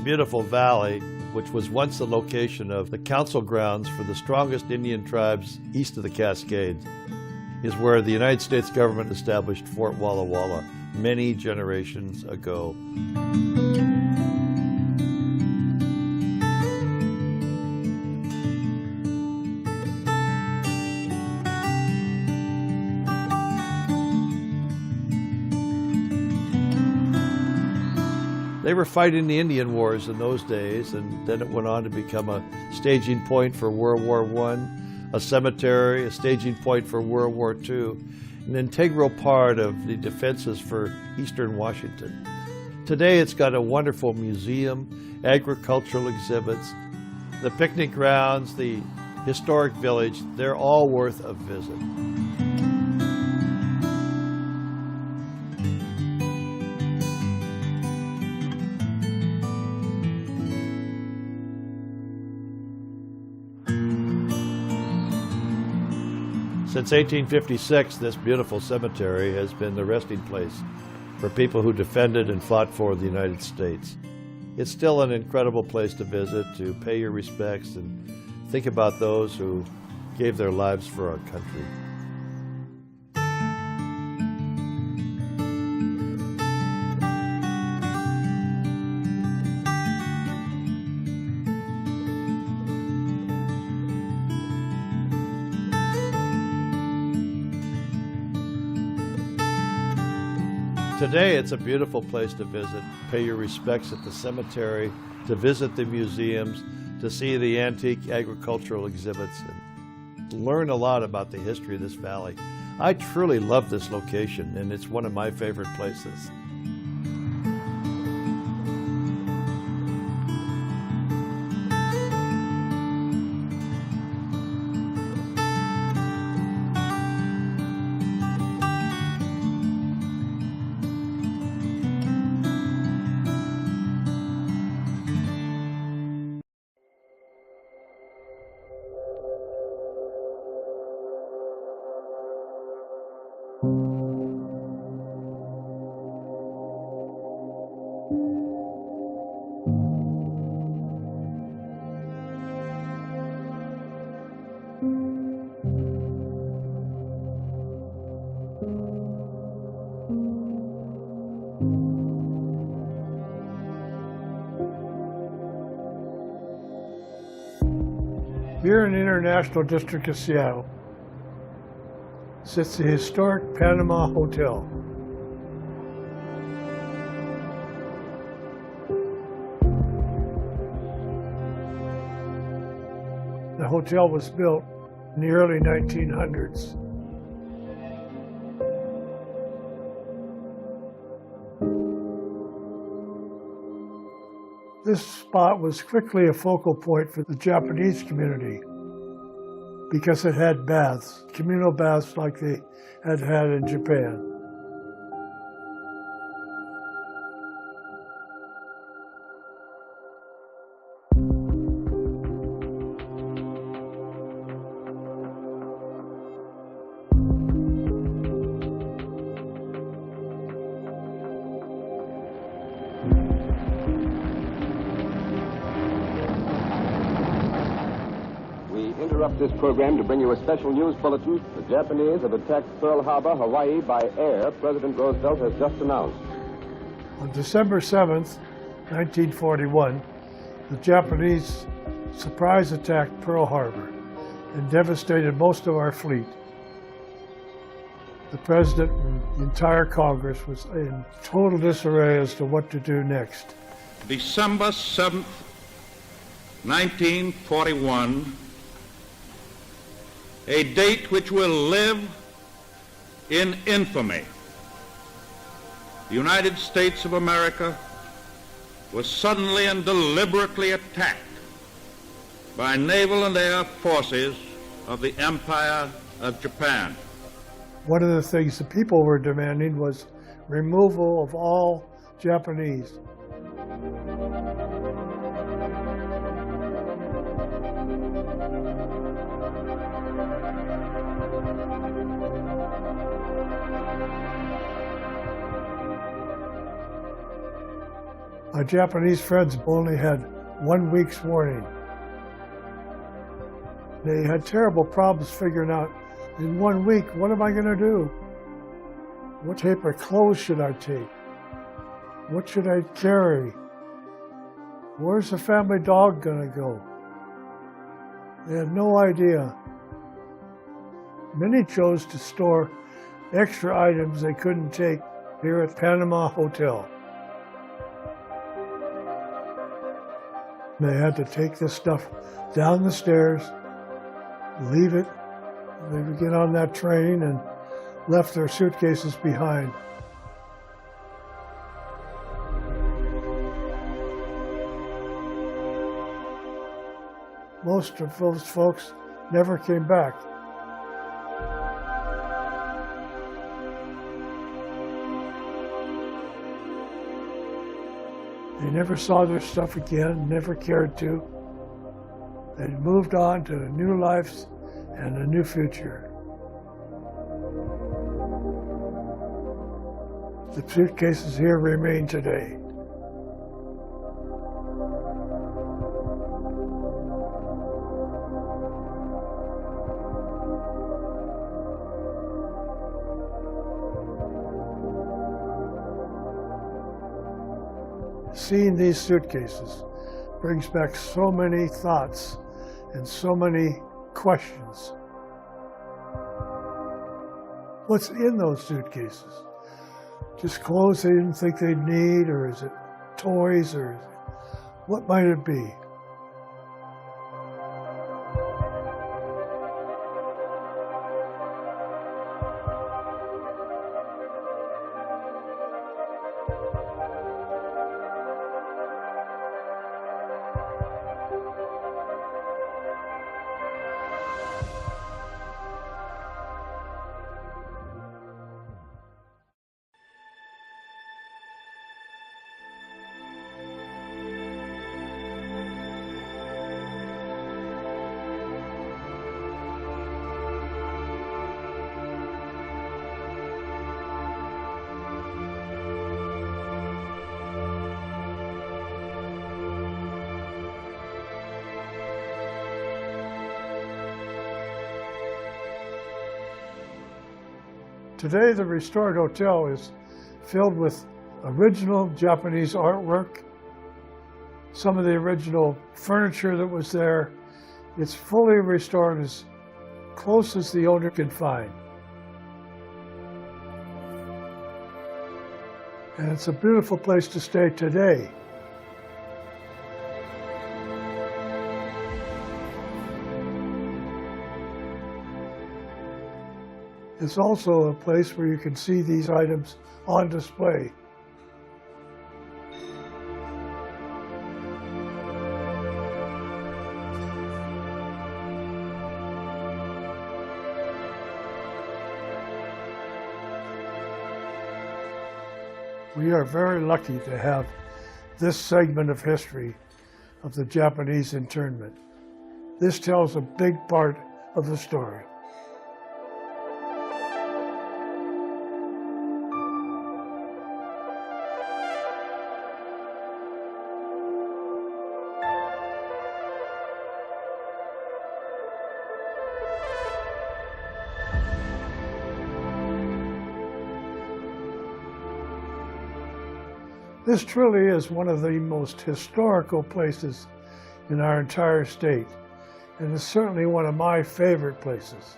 beautiful valley, which was once the location of the council grounds for the strongest Indian tribes east of the Cascades, is where the United States government established Fort Walla Walla many generations ago. They were fighting the Indian Wars in those days, and then it went on to become a staging point for World War I, a cemetery, a staging point for World War II, an integral part of the defenses for Eastern Washington. Today it's got a wonderful museum, agricultural exhibits, the picnic grounds, the historic village. They're all worth a visit. Since 1856, this beautiful cemetery has been the resting place for people who defended and fought for the United States. It's still an incredible place to visit, to pay your respects and think about those who gave their lives for our country. Today, it's a beautiful place to visit, pay your respects at the cemetery, to visit the museums, to see the antique agricultural exhibits, and learn a lot about the history of this valley. I truly love this location, and it's one of my favorite places. Here in the International District of Seattle sits the historic Panama Hotel. The hotel was built in the early 1900s. This spot was quickly a focal point for the Japanese community because it had baths, communal baths like they had had in Japan. Interrupt this program to bring you a special news bulletin. The Japanese have attacked Pearl Harbor, Hawaii by air, President Roosevelt has just announced. On December 7th, 1941, the Japanese surprise attacked Pearl Harbor and devastated most of our fleet. The President and the entire Congress was in total disarray as to what to do next. December 7th, 1941, a date which will live in infamy. The United States of America was suddenly and deliberately attacked by naval and air forces of the Empire of Japan. One of the things the people were demanding was removal of all Japanese. My Japanese friends only had 1 week's warning. They had terrible problems figuring out, in 1 week, what am I going to do? What type of clothes should I take? What should I carry? Where's the family dog going to go? They had no idea. Many chose to store extra items they couldn't take here at Panama Hotel. They had to take this stuff down the stairs, leave it. They would get on that train and left their suitcases behind. Most of those folks never came back. They never saw their stuff again, never cared to. They moved on to new lives and a new future. The suitcases here remain today. Seeing these suitcases brings back so many thoughts and so many questions. What's in those suitcases? Just clothes they didn't think they'd need, or is it toys, or what might it be? Today, the restored hotel is filled with original Japanese artwork, some of the original furniture that was there. It's fully restored as close as the owner could find. And it's a beautiful place to stay today. It's also a place where you can see these items on display. We are very lucky to have this segment of history of the Japanese internment. This tells a big part of the story. This truly is one of the most historical places in our entire state, and is certainly one of my favorite places.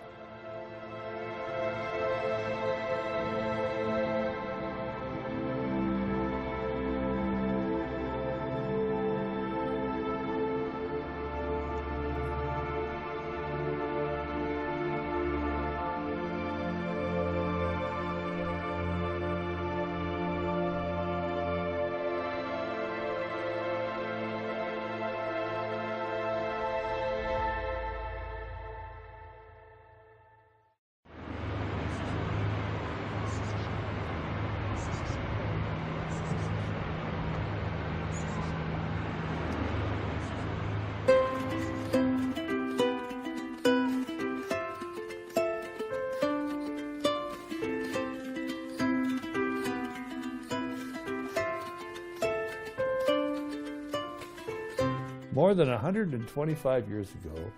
More than 125 years ago,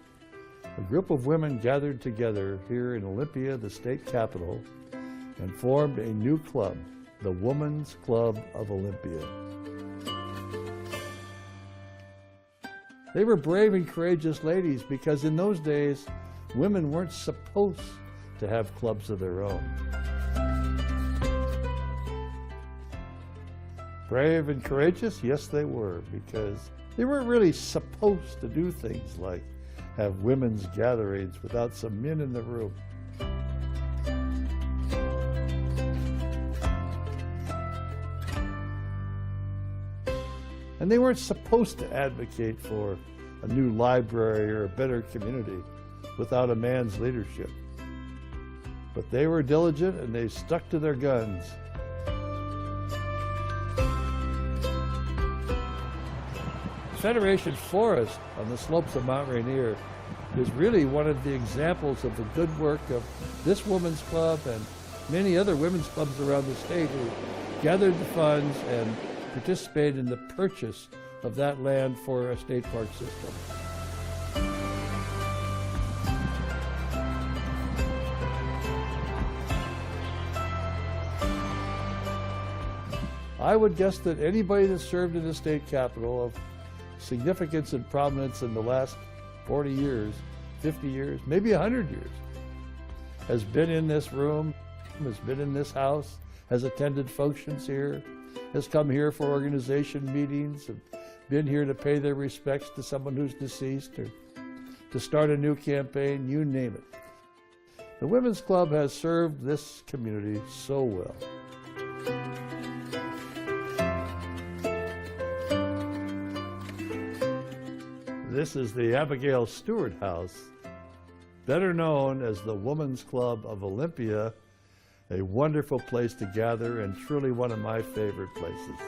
a group of women gathered together here in Olympia, the state capital, and formed a new club, the Women's Club of Olympia. They were brave and courageous ladies because in those days, women weren't supposed to have clubs of their own. Brave and courageous? Yes, they were, because they weren't really supposed to do things like have women's gatherings without some men in the room. And they weren't supposed to advocate for a new library or a better community without a man's leadership. But they were diligent and they stuck to their guns. Federation Forest on the slopes of Mount Rainier is really one of the examples of the good work of this women's club and many other women's clubs around the state who gathered the funds and participated in the purchase of that land for a state park system. I would guess that anybody that served in the state capitol of significance and prominence in the last 40 years, 50 years, maybe 100 years, has been in this room, has been in this house, has attended functions here, has come here for organization meetings, and been here to pay their respects to someone who's deceased or to start a new campaign, you name it. The Women's Club has served this community so well. This is the Abigail Stewart House, better known as the Women's Club of Olympia, a wonderful place to gather and truly one of my favorite places.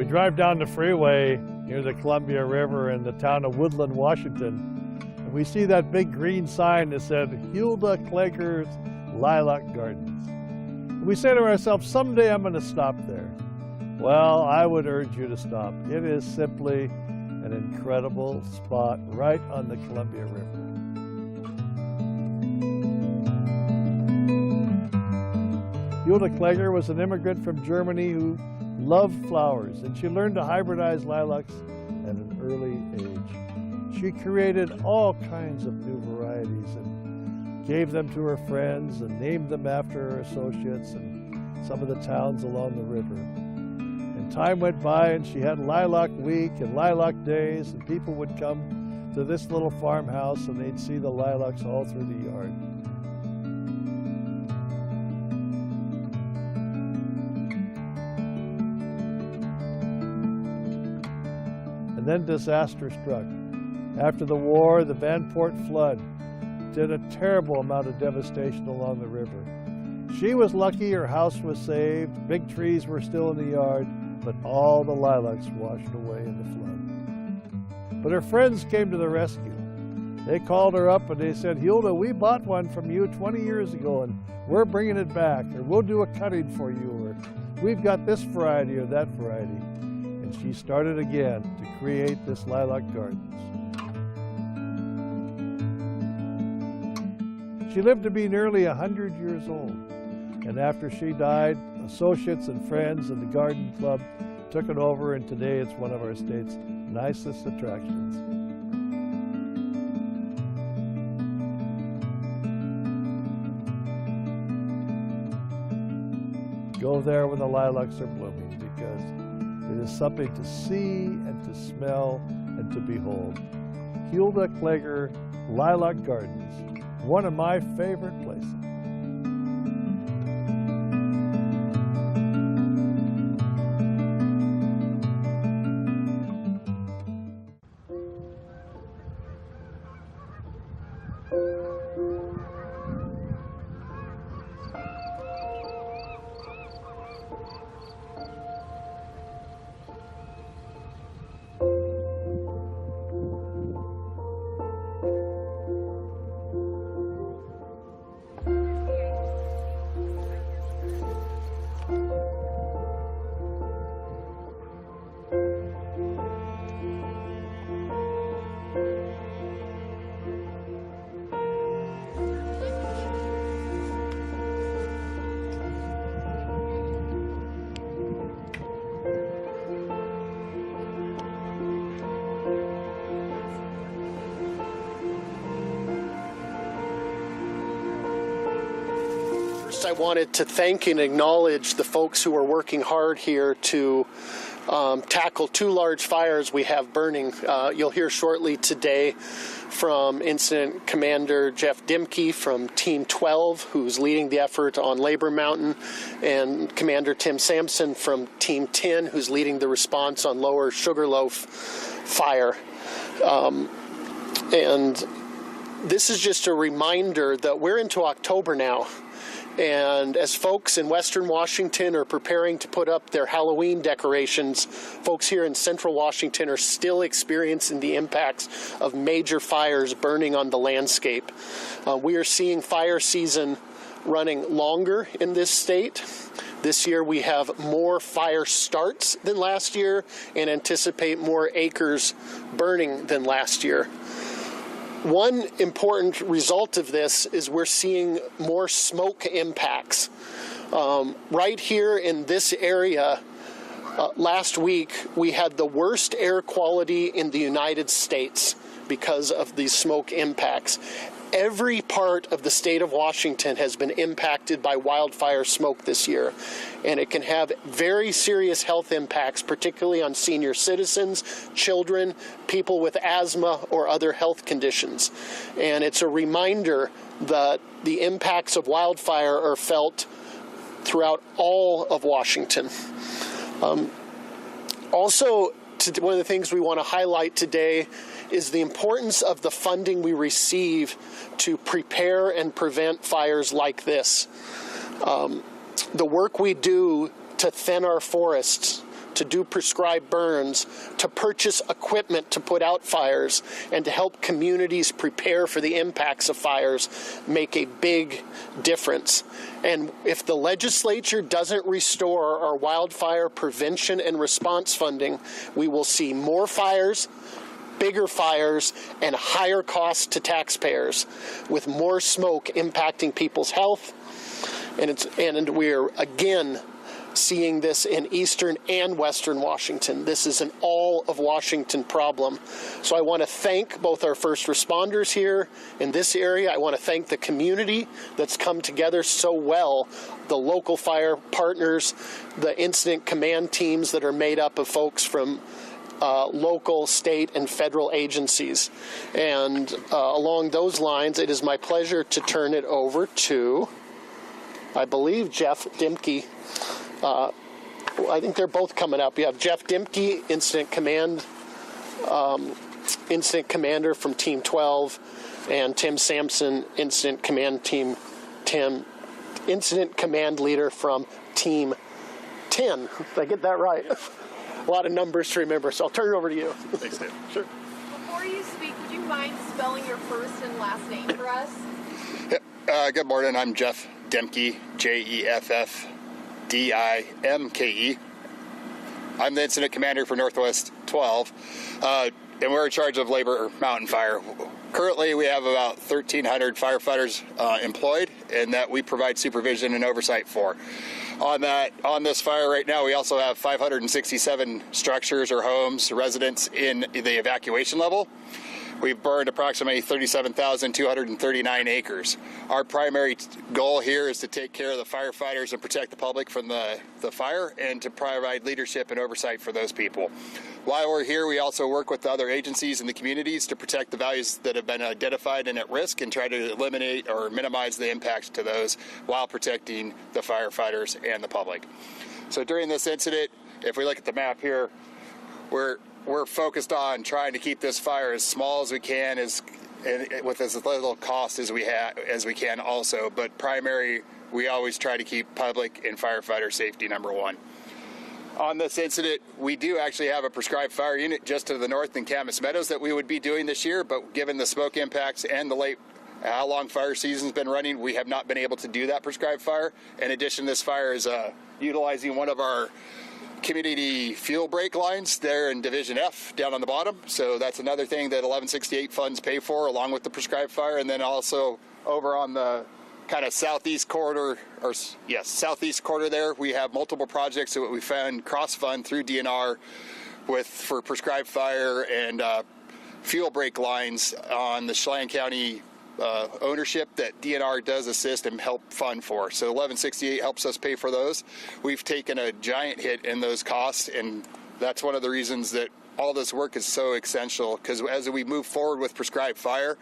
Drive down the freeway near the Columbia River in the town of Woodland, Washington, and we see that big green sign that said Hilda Klager's Lilac Gardens. And we say to ourselves, someday I'm going to stop there. Well, I would urge you to stop. It is simply an incredible spot right on the Columbia River. Hilda Klager was an immigrant from Germany who loved flowers, and she learned to hybridize lilacs at an early age. She created all kinds of new varieties and gave them to her friends and named them after her associates and some of the towns along the river. And time went by and she had Lilac Week and Lilac Days, and people would come to this little farmhouse and they'd see the lilacs all through the yard. Then disaster struck. After the war, the Vanport flood did a terrible amount of devastation along the river. She was lucky her house was saved, big trees were still in the yard, but all the lilacs washed away in the flood. But her friends came to the rescue. They called her up and they said, Hilda, we bought one from you 20 years ago and we're bringing it back, or we'll do a cutting for you, or we've got this variety or that variety. And she started again to create this Lilac Gardens. She lived to be nearly 100 years old, and after she died, associates and friends of the Garden Club took it over, and today it's one of our state's nicest attractions. Go there when the lilacs are blooming, because It is something to see and to smell and to behold. Hulda Klager Lilac Gardens, one of my favorite places. I wanted to thank and acknowledge the folks who are working hard here to tackle two large fires we have burning. You'll hear shortly today from Incident Commander Jeff Dimke from Team 12, who's leading the effort on Labor Mountain, and Commander Tim Sampson from Team 10, who's leading the response on Lower Sugarloaf fire. And this is just a reminder that we're into October now. And as folks in Western Washington are preparing to put up their Halloween decorations, folks here in Central Washington are still experiencing the impacts of major fires burning on the landscape. We are seeing fire season running longer in this state. This year we have more fire starts than last year and anticipate more acres burning than last year. One important result of this is we're seeing more smoke impacts. Right here in this area, last week, we had the worst air quality in the United States because of these smoke impacts. Every part of the state of Washington has been impacted by wildfire smoke this year, and it can have very serious health impacts, particularly on senior citizens, children, people with asthma or other health conditions. And it's a reminder that the impacts of wildfire are felt throughout all of Washington. Also, one of the things we want to highlight today is the importance of the funding we receive to prepare and prevent fires like this. The work we do to thin our forests, to do prescribed burns, to purchase equipment to put out fires, and to help communities prepare for the impacts of fires make a big difference. And if the legislature doesn't restore our wildfire prevention and response funding, we will see more fires, bigger fires, and higher costs to taxpayers, with more smoke impacting people's health. And we're again seeing this in eastern and western Washington. This is an all of Washington problem. So I want to thank both our first responders here in this area. I want to thank the community that's come together so well, the local fire partners, the incident command teams that are made up of folks from local, state, and federal agencies. And along those lines, it is my pleasure to turn it over to, I believe, Jeff Dimke. I think they're both coming up. You have Jeff Dimke, Incident Commander from Team 12, and Tim Sampson, Incident Command Leader from Team 10. Did I get that right? A lot of numbers to remember, so I'll turn it over to you. Thanks, Dave. Sure. Before you speak, would you mind spelling your first and last name for us? Good morning. I'm Jeff Dimke, Jeffdimke. I'm the incident commander for Northwest 12, and we're in charge of Labor Mountain Fire. Currently, we have about 1,300 firefighters employed, and that we provide supervision and oversight for. On this fire right now, we also have 567 structures or homes, residents in the evacuation level. we've burned approximately 37,239 acres. Our primary goal here is to take care of the firefighters and protect the public from the fire, and to provide leadership and oversight for those people. While we're here, we also work with the other agencies in the communities to protect the values that have been identified and at risk, and try to eliminate or minimize the impacts to those while protecting the firefighters and the public. So during this incident, if we look at the map here, we're focused on trying to keep this fire as small as we can, and with as little cost as we can also. But primary, we always try to keep public and firefighter safety number one. On this incident, we do actually have a prescribed fire unit just to the north in Camas Meadows that we would be doing this year, but given the smoke impacts and how long fire season's been running, we have not been able to do that prescribed fire. In addition, this fire is utilizing one of our community fuel break lines there in Division F down on the bottom. So that's another thing that 1168 funds pay for, along with the prescribed fire. And then also over on the kind of southeast corridor there, we have multiple projects that we found cross-fund through DNR for prescribed fire and fuel break lines on the Chelan County ownership that DNR does assist and help fund for. So 1168 helps us pay for those. We've taken a giant hit in those costs, and that's one of the reasons that all this work is so essential, because as we move forward with prescribed fire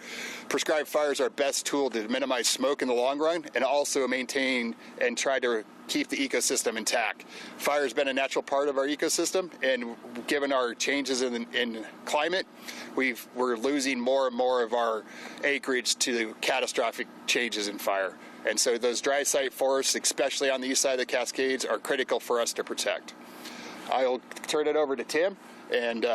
is our best tool to minimize smoke in the long run, and also maintain and try to keep the ecosystem intact. Fire has been a natural part of our ecosystem, and given our changes in climate, we're losing more and more of our acreage to catastrophic changes in fire. And so those dry site forests, especially on the east side of the Cascades, are critical for us to protect. I'll turn it over to Tim. And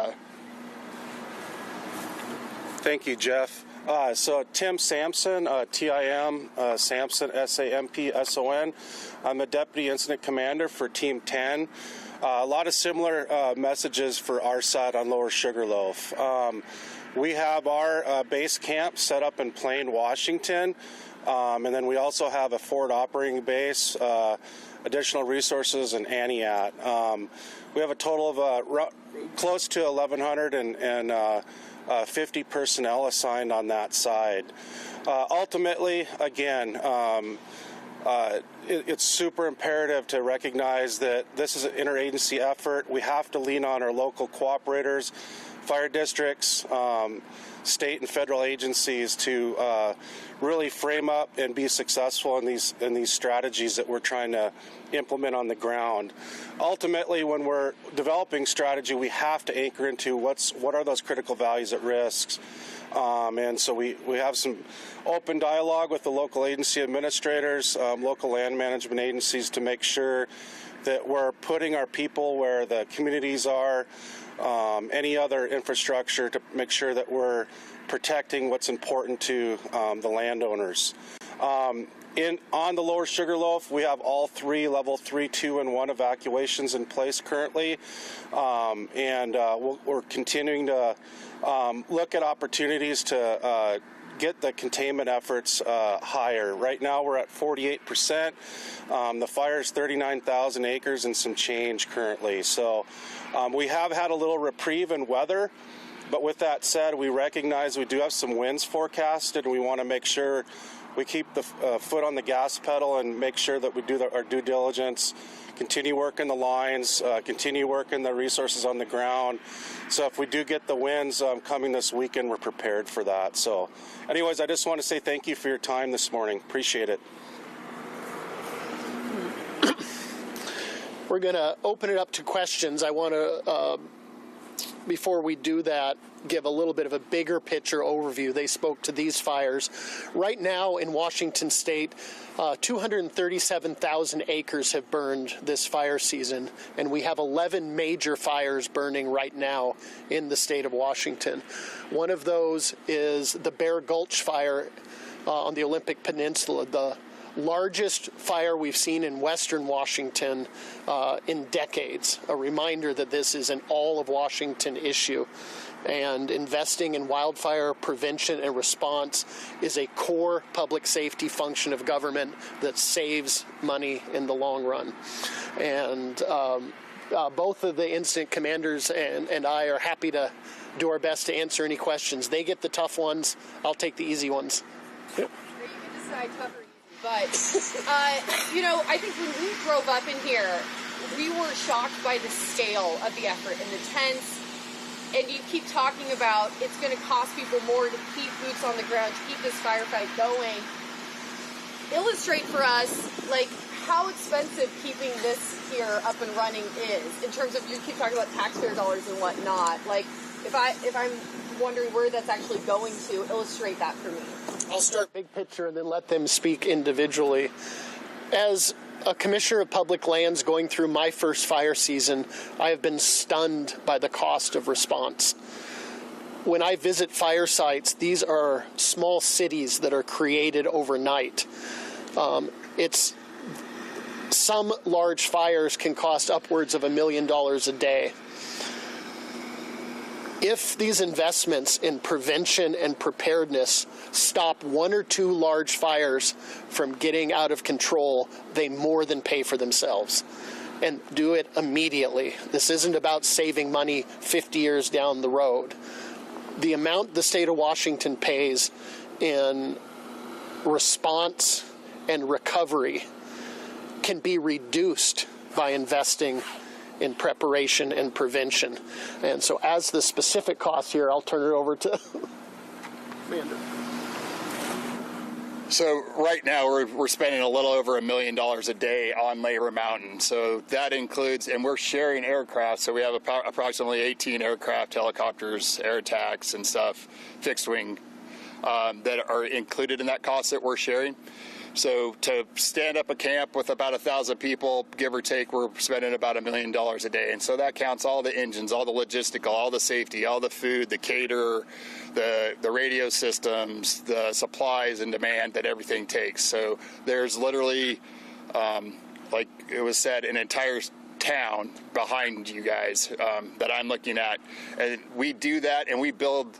thank you, Jeff. So Tim Sampson, T-I-M, Sampson, S-A-M-P-S-O-N. I'm a Deputy Incident Commander for Team 10. A lot of similar messages for our side on Lower Sugarloaf. We have our base camp set up in Plain, Washington, and then we also have a forward operating base, additional resources in Aniat. We have a total of close to 1,150 personnel assigned on that side. Ultimately, again, it's super imperative to recognize that this is an interagency effort. We have to lean on our local cooperators, fire districts, state and federal agencies to really frame up and be successful in these strategies that we're trying to implement on the ground. Ultimately, when we're developing strategy, we have to anchor into what are those critical values at risks. And so we have some open dialogue with the local agency administrators, local land management agencies, to make sure that we're putting our people where the communities are, any other infrastructure, to make sure that we're protecting what's important to the landowners. On the Lower Sugarloaf, we have all three level 3, 2, and 1 evacuations in place currently, and we're continuing to look at opportunities to get the containment efforts higher. Right now we're at 48%. The fire is 39,000 acres and some change currently. So we have had a little reprieve in weather, but with that said, we recognize we do have some winds forecasted, and we want to make sure we keep the foot on the gas pedal and make sure that we do our due diligence, continue working the lines, continue working the resources on the ground. So if we do get the winds coming this weekend, we're prepared for that. So anyways, I just want to say thank you for your time this morning. Appreciate it. We're going to open it up to questions. I want to, before we do that, give a little bit of a bigger picture overview. They spoke to these fires. Right now in Washington State, 237,000 acres have burned this fire season, and we have 11 major fires burning right now in the state of Washington. One of those is the Bear Gulch fire on the Olympic Peninsula, the largest fire we've seen in western Washington in decades. A reminder that this is an all of Washington issue, and investing in wildfire prevention and response is a core public safety function of government that saves money in the long run. And both of the incident commanders and I are happy to do our best to answer any questions. They get the tough ones. I'll take the easy ones. You can decide tough or easy. But, I think when we drove up in here, we were shocked by the scale of the effort and the tents. And you keep talking about it's going to cost people more to keep boots on the ground, to keep this firefight going. Illustrate for us, how expensive keeping this here up and running is, in terms of, you keep talking about taxpayer dollars and whatnot. If I'm wondering where that's actually going to, illustrate that for me. I'll start big picture and then let them speak individually. As a commissioner of public lands going through my first fire season, I have been stunned by the cost of response. When I visit fire sites, these are small cities that are created overnight. Some large fires can cost upwards of $1 million a day. If these investments in prevention and preparedness stop one or two large fires from getting out of control, they more than pay for themselves. And do it immediately. This isn't about saving money 50 years down the road. The amount the state of Washington pays in response and recovery can be reduced by investing in preparation and prevention. And so as the specific cost here, I'll turn it over to Commander. So right now we're spending a little over $1 million a day on Labor Mountain. So that includes, and we're sharing aircraft. So we have approximately 18 aircraft, helicopters, air attacks and stuff, fixed wing, that are included in that cost that we're sharing. So to stand up a camp with about 1,000 people, give or take, we're spending about $1 million a day. And so that counts all the engines, all the logistical, all the safety, all the food, the caterer, the radio systems, the supplies and demand that everything takes. So there's literally, like it was said, an entire town behind you guys that I'm looking at. And we do that, and we build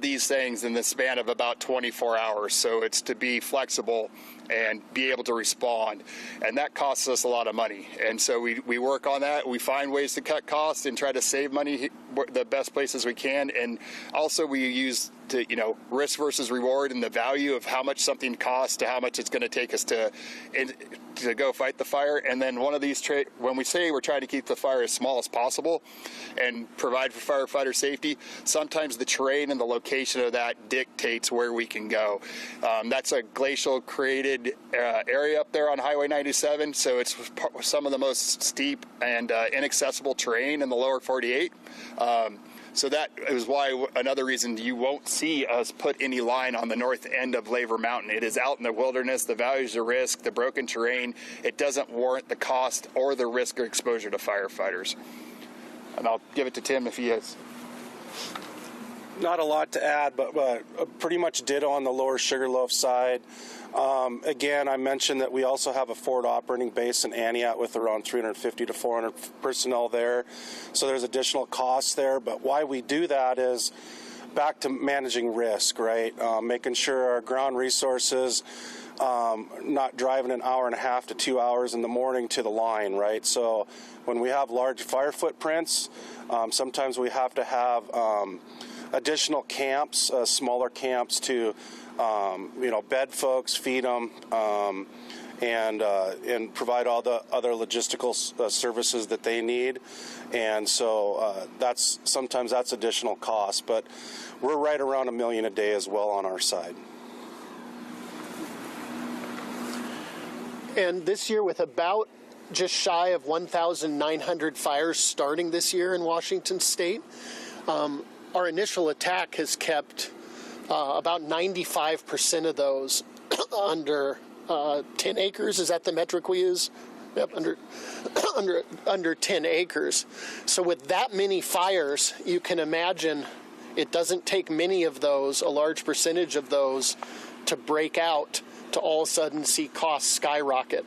these things in the span of about 24 hours. So it's to be flexible and be able to respond. And that costs us a lot of money. And so we work on that. We find ways to cut costs and try to save money the best places we can. And also we use risk versus reward and the value of how much something costs to how much it's going to take us to go fight the fire. And then one of these, when we say we're trying to keep the fire as small as possible and provide for firefighter safety, sometimes the terrain and the location of that dictates where we can go. That's a glacial created area up there on Highway 97, so it's some of the most steep and inaccessible terrain in the lower 48. So that is why another reason you won't see us put any line on the north end of Labor Mountain. It is out in the wilderness, the values of risk, the broken terrain. It doesn't warrant the cost or the risk or exposure to firefighters. And I'll give it to Tim if he has. Not a lot to add, but pretty much ditto on the lower Sugarloaf side. Again, I mentioned that we also have a forward operating base in Aniat with around 350 to 400 personnel there. So there's additional costs there. But why we do that is back to managing risk, right? Making sure our ground resources, not driving an hour and a half to 2 hours in the morning to the line, right? So when we have large fire footprints, sometimes we have to have additional camps, smaller camps to bed folks, feed them, and provide all the other logistical services that they need. And so sometimes that's additional cost, but we're right around $1 million a day as well on our side. And this year, with about just shy of 1,900 fires starting this year in Washington State, our initial attack has kept about 95% of those under 10 acres. Is that the metric we use? Yep, under 10 acres. So with that many fires, you can imagine it doesn't take many of those, a large percentage of those, to break out to all of a sudden see costs skyrocket.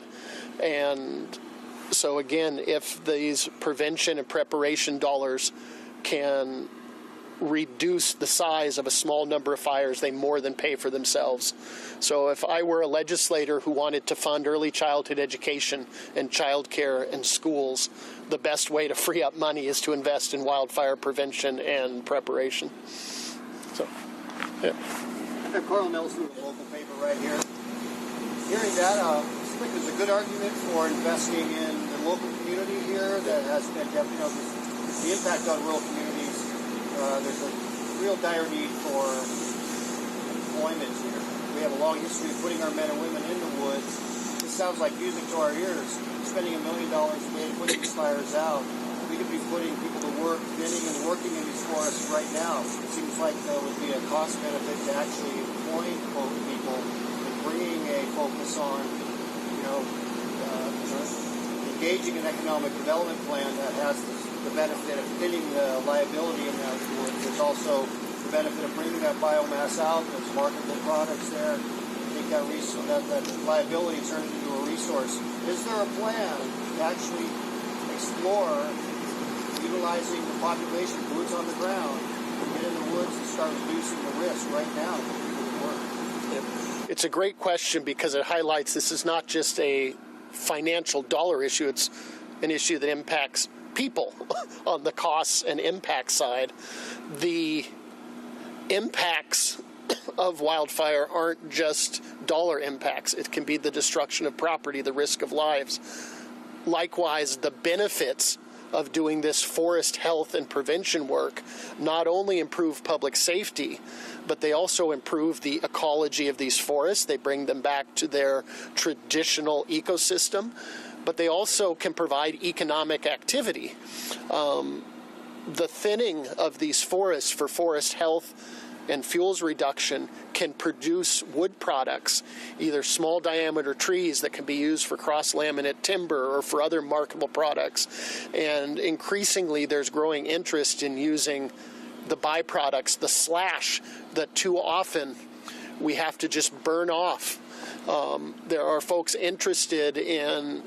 And so again, if these prevention and preparation dollars can reduce the size of a small number of fires, they more than pay for themselves. So if I were a legislator who wanted to fund early childhood education and childcare and schools, the best way to free up money is to invest in wildfire prevention and preparation. So, yeah. Carl Nelson with the local paper right here. Hearing that, I think there's a good argument for investing in the local community here that has been, the impact on rural communities. There's a real dire need for employment here. We have a long history of putting our men and women in the woods. This sounds like music to our ears. Spending $1 million a day to put these fires out. We could be putting people to work, thinning and working in these forests right now. It seems like there would be a cost benefit to actually employing people and bringing a focus on, engaging an economic development plan that has the benefit of thinning the liability in that wood. There's also the benefit of bringing that biomass out. There's marketable products there. I think that liability turns into a resource. Is there a plan to actually explore utilizing the population, boots on the ground, to get in the woods and start reducing the risk right now for people to work? It's a great question because it highlights this is not just a financial dollar issue, it's an issue that impacts people on the costs and impact side. The impacts of wildfire aren't just dollar impacts. It can be the destruction of property, the risk of lives. Likewise, the benefits of doing this forest health and prevention work not only improve public safety, but they also improve the ecology of these forests. They bring them back to their traditional ecosystem, but they also can provide economic activity. The thinning of these forests for forest health and fuels reduction can produce wood products, either small diameter trees that can be used for cross-laminate timber or for other marketable products. And increasingly there's growing interest in using the byproducts, the slash that too often we have to just burn off. There are folks interested in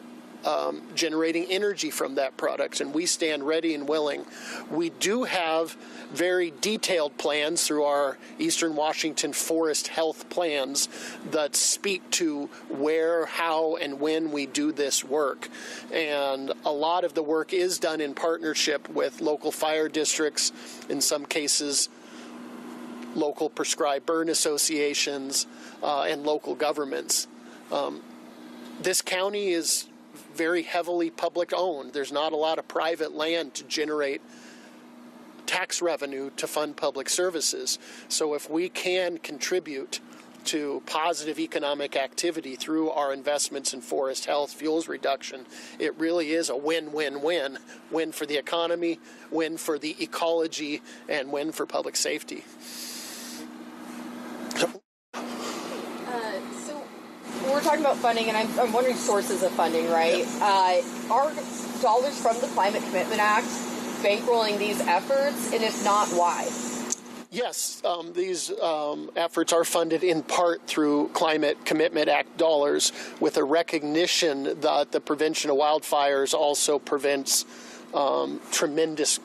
generating energy from that product, and we stand ready and willing. We do have very detailed plans through our Eastern Washington Forest Health plans that speak to where, how, and when we do this work. And a lot of the work is done in partnership with local fire districts, in some cases local prescribed burn associations, and local governments. This county is very heavily public owned. There's not a lot of private land to generate tax revenue to fund public services. So if we can contribute to positive economic activity through our investments in forest health, fuels reduction, it really is a win-win-win. Win for the economy, win for the ecology, and win for public safety. We're talking about funding, and I'm wondering sources of funding, right? Are dollars from the Climate Commitment Act bankrolling these efforts, and if not, why? Yes, these efforts are funded in part through Climate Commitment Act dollars, with a recognition that the prevention of wildfires also prevents tremendous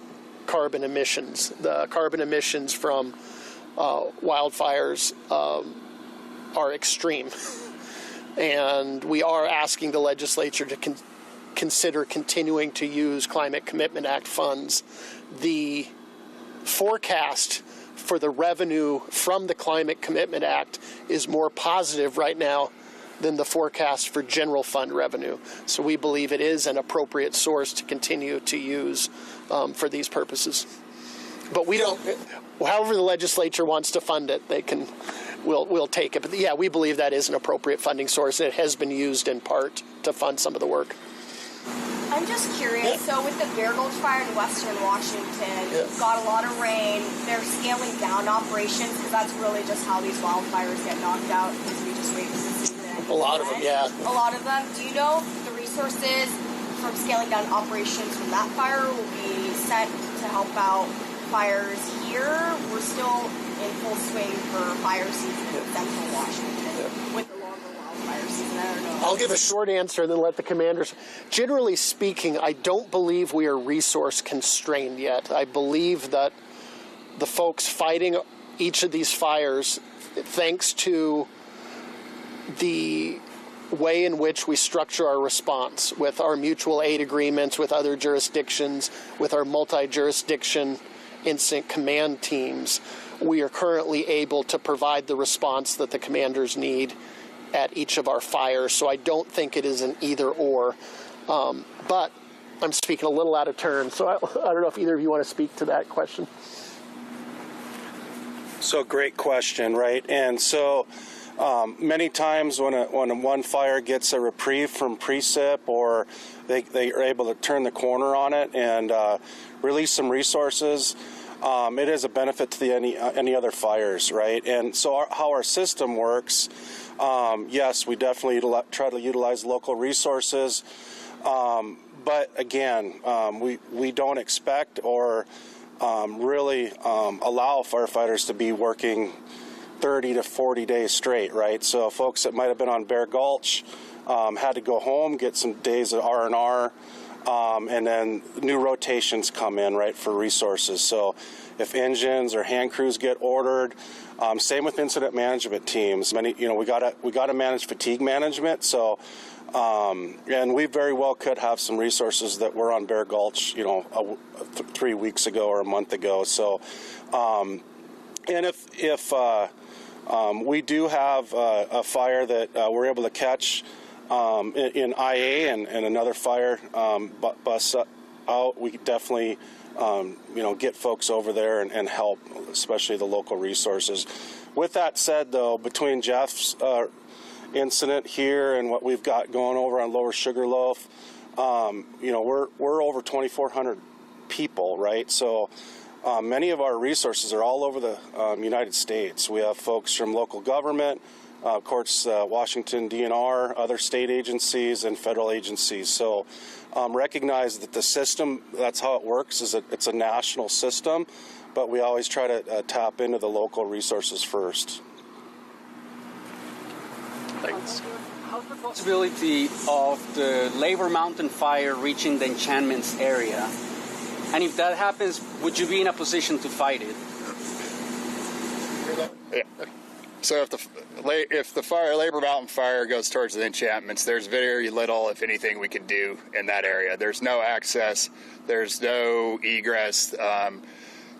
carbon emissions. The carbon emissions from wildfires are extreme. And we are asking the legislature to consider continuing to use Climate Commitment Act funds. The forecast for the revenue from the Climate Commitment Act is more positive right now than the forecast for general fund revenue. So we believe it is an appropriate source to continue to use for these purposes. But we don't, however the legislature wants to fund it, they can. We'll take it. But yeah, we believe that is an appropriate funding source. It has been used in part to fund some of the work. I'm just curious, so with the Bear Gulch fire in western Washington, got a lot of rain, they're scaling down operations because that's really just how these wildfires get knocked out, because we just wait for the season. A lot of them, yeah. A lot of them. Do you know the resources from scaling down operations from that fire will be sent to help out fires here? We're still in full swing for fire season in central Washington with the longer wildfire season. I don't know. I'll give a short answer and then let the commanders. Generally speaking, I don't believe we are resource constrained yet. I believe that the folks fighting each of these fires, thanks to the way in which we structure our response with our mutual aid agreements with other jurisdictions, with our multi-jurisdiction incident command teams, we are currently able to provide the response that the commanders need at each of our fires. So I don't think it is an either or. But I'm speaking a little out of turn, so I don't know if either of you want to speak to that question. So great question, right? And so many times when one fire gets a reprieve from precip, or they are able to turn the corner on it and release some resources, it is a benefit to any other fires, right? And so how our system works, yes, we definitely try to utilize local resources, but again, we don't expect or really allow firefighters to be working 30 to 40 days straight, right? So folks that might have been on Bear Gulch had to go home, get some days of R&R, and then new rotations come in, right, for resources. So if engines or hand crews get ordered, same with incident management teams. We gotta manage fatigue management. So, and we very well could have some resources that were on Bear Gulch, 3 weeks ago or a month ago. So, and if we do have a fire that we're able to catch in IA and another fire bust out, we definitely get folks over there and help, especially the local resources. With that said, though, between Jeff's incident here and what we've got going over on Lower Sugarloaf, we're over 2,400 people, right? So many of our resources are all over the United States. We have folks from local government, of course, Washington DNR, other state agencies, and federal agencies. So recognize that the system, that's how it works, is it's a national system, but we always try to tap into the local resources first. Thanks. How's the possibility of the Labor Mountain fire reaching the Enchantments area? And if that happens, would you be in a position to fight it? Yeah. So if the Labor Mountain fire goes towards the Enchantments, there's very little, if anything, we can do in that area. There's no access, there's no egress,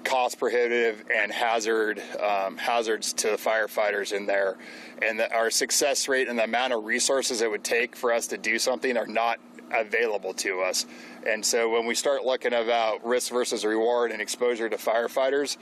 cost prohibitive and hazards to firefighters in there. And our success rate and the amount of resources it would take for us to do something are not available to us. And so when we start looking about risk versus reward and exposure to firefighters,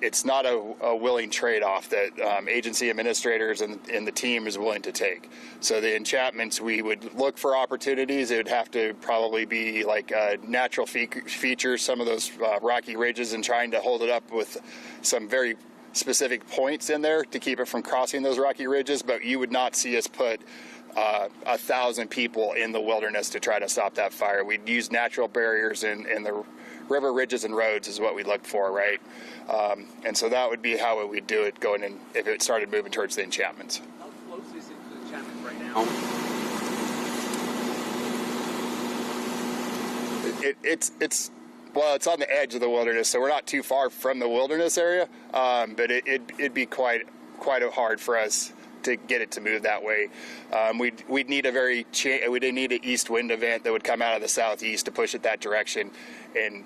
it's not a willing trade-off that agency administrators and the team is willing to take. So the enchantments, we would look for opportunities. It would have to probably be like natural features, some of those rocky ridges, and trying to hold it up with some very specific points in there to keep it from crossing those rocky ridges. But you would not see us put 1,000 people in the wilderness to try to stop that fire. We'd use natural barriers in the river ridges and roads is what we look for, right? And so that would be how we'd do it going in if it started moving towards the enchantments. How close is it to the enchantment right now? It's on the edge of the wilderness, so we're not too far from the wilderness area, but it'd be quite hard for us to get it to move that way. We'd need we'd need an east wind event that would come out of the southeast to push it that direction. And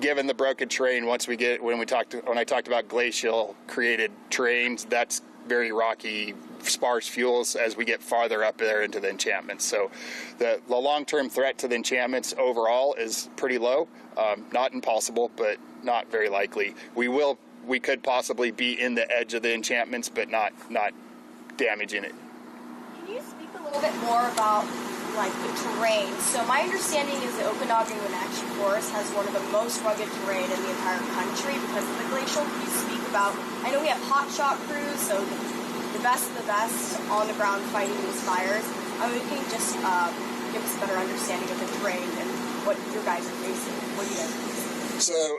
given the broken terrain, when I talked about glacial created terrains, that's very rocky, sparse fuels as we get farther up there into the enchantments. So the long-term threat to the enchantments overall is pretty low. Not impossible, but not very likely. We could possibly be in the edge of the enchantments, but not damaging it. Can you speak a little bit more about the terrain? So my understanding is the Okanagan-Wenatchee Forest has one of the most rugged terrain in the entire country because of the glacial. Can you speak about, I know we have hotshot crews, so the best of the best on the ground fighting these fires. I mean, can you just give us a better understanding of the terrain and what your guys are facing? What do you guys are facing? So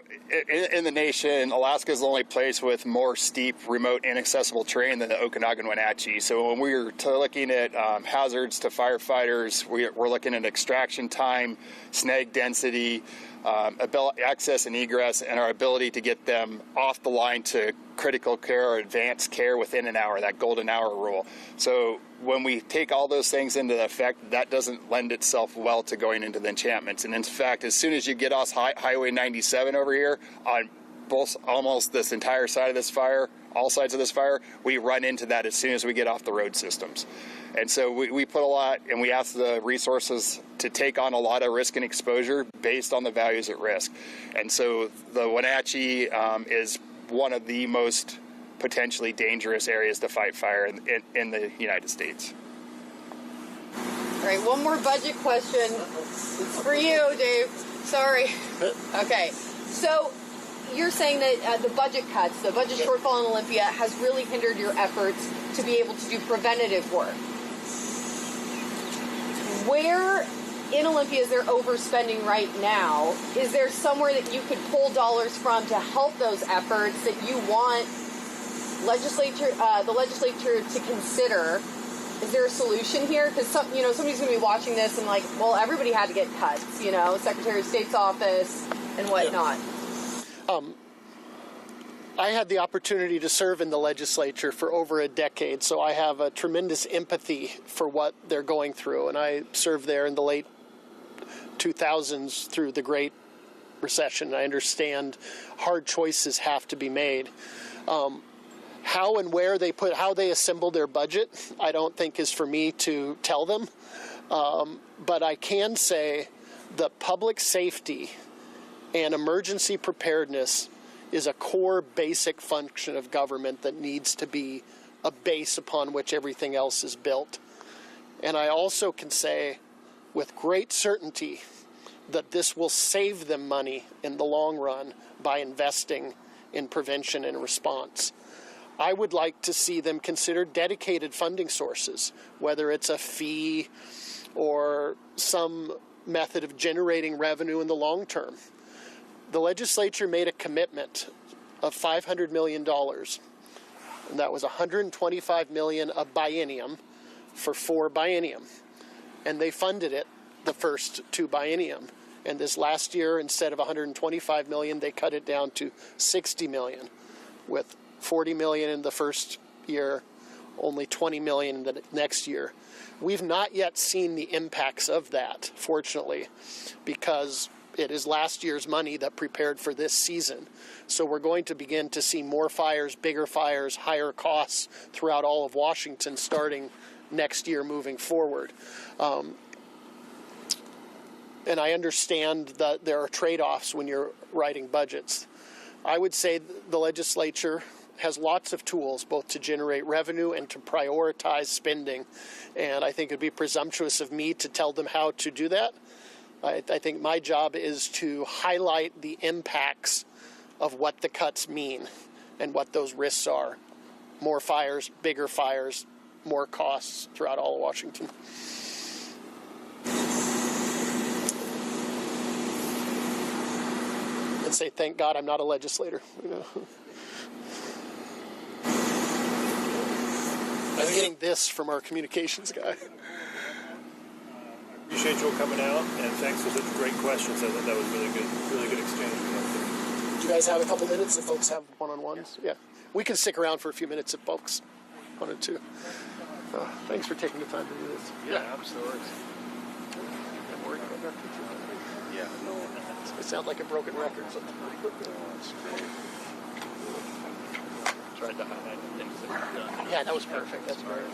in the nation, Alaska is the only place with more steep, remote, inaccessible terrain than the Okanagan-Wenatchee. So when we're looking at hazards to firefighters, we're looking at extraction time, snag density, access and egress, and our ability to get them off the line to critical care or advanced care within an hour, that golden hour rule. So when we take all those things into effect, that doesn't lend itself well to going into the enchantments. And in fact, as soon as you get off Highway 97 over here, on both almost this entire side of this fire, all sides of this fire, we run into that as soon as we get off the road systems. And so we put a lot, and we ask the resources to take on a lot of risk and exposure based on the values at risk. And so the Wenatchee is one of the most potentially dangerous areas to fight fire in the United States. All right, one more budget question. It's for you, Dave. Sorry. Okay, so you're saying that the budget cuts, the budget shortfall in Olympia has really hindered your efforts to be able to do preventative work. Where in Olympia is there overspending right now? Is there somewhere that you could pull dollars from to help those efforts that you want the legislature to consider? Is there a solution here? Because somebody's going to be watching this and like, well, everybody had to get cuts. Secretary of State's office and whatnot. I had the opportunity to serve in the legislature for over a decade, so I have a tremendous empathy for what they're going through. And I served there in the late 2000s through the Great Recession. I understand hard choices have to be made. How and where how they assemble their budget, I don't think is for me to tell them. But I can say that public safety and emergency preparedness is a core basic function of government that needs to be a base upon which everything else is built. And I also can say with great certainty that this will save them money in the long run by investing in prevention and response. I would like to see them consider dedicated funding sources, whether it's a fee or some method of generating revenue in the long term. The legislature made a commitment of $500 million, and that was $125 million a biennium for 4 biennium. And they funded it the first 2 biennium. And this last year, instead of $125 million, they cut it down to $60 million, with $40 million in the first year, only $20 million in the next year. We've not yet seen the impacts of that, fortunately, because it is last year's money that prepared for this season. So we're going to begin to see more fires, bigger fires, higher costs throughout all of Washington starting next year moving forward. And I understand that there are trade-offs when you're writing budgets. I would say the legislature has lots of tools both to generate revenue and to prioritize spending. And I think it would be presumptuous of me to tell them how to do that. I think my job is to highlight the impacts of what the cuts mean and what those risks are. More fires, bigger fires, more costs throughout all of Washington. And say, thank God I'm not a legislator. I'm getting this from our communications guy. Appreciate you all coming out, and thanks for such great questions. I thought that was really good exchange. Do you guys have a couple minutes if folks have one-on-ones? Yeah. We can stick around for a few minutes if folks wanted to. Thanks for taking the time to do this. Yeah, absolutely. I'm worried about that. Yeah, no. It sounds like a broken record. Tried to highlight the things that we've done. Yeah, that was perfect. That's very